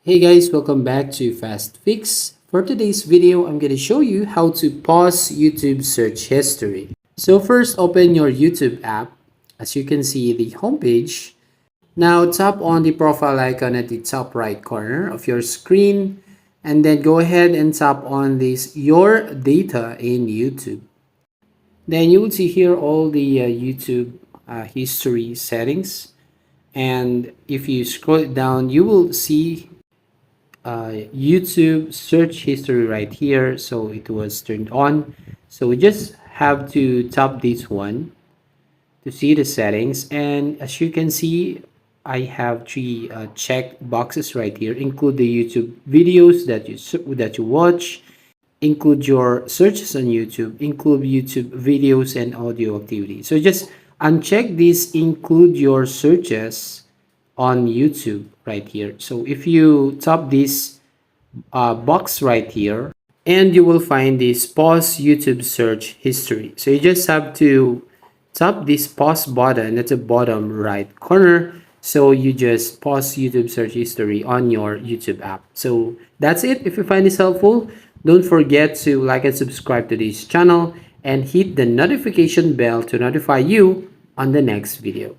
Hey guys, welcome back to Fast Fix. For today's video, I'm going to show you how to pause YouTube search history. So first, open your YouTube app. As you can see, the homepage. Now tap on the profile icon at the top right corner of your screen and then go ahead and tap on this Your Data in YouTube. Then you will see here all the YouTube history settings. And if you scroll it down, you will see YouTube search history right here. So it was turned on. So we just have to tap this one to see the settings. And as you can see, I have three check boxes right here. Include the YouTube videos that you watch, include your searches on YouTube, include YouTube videos and audio activity. So just uncheck this include your searches on YouTube right here. So if you tap this box right here, and you will find this pause YouTube search history. So you just have to tap this pause button at the bottom right corner. So you just pause YouTube search history on your YouTube app. So that's it. If you find this helpful, don't forget to like and subscribe to this channel and hit the notification bell to notify you on the next video.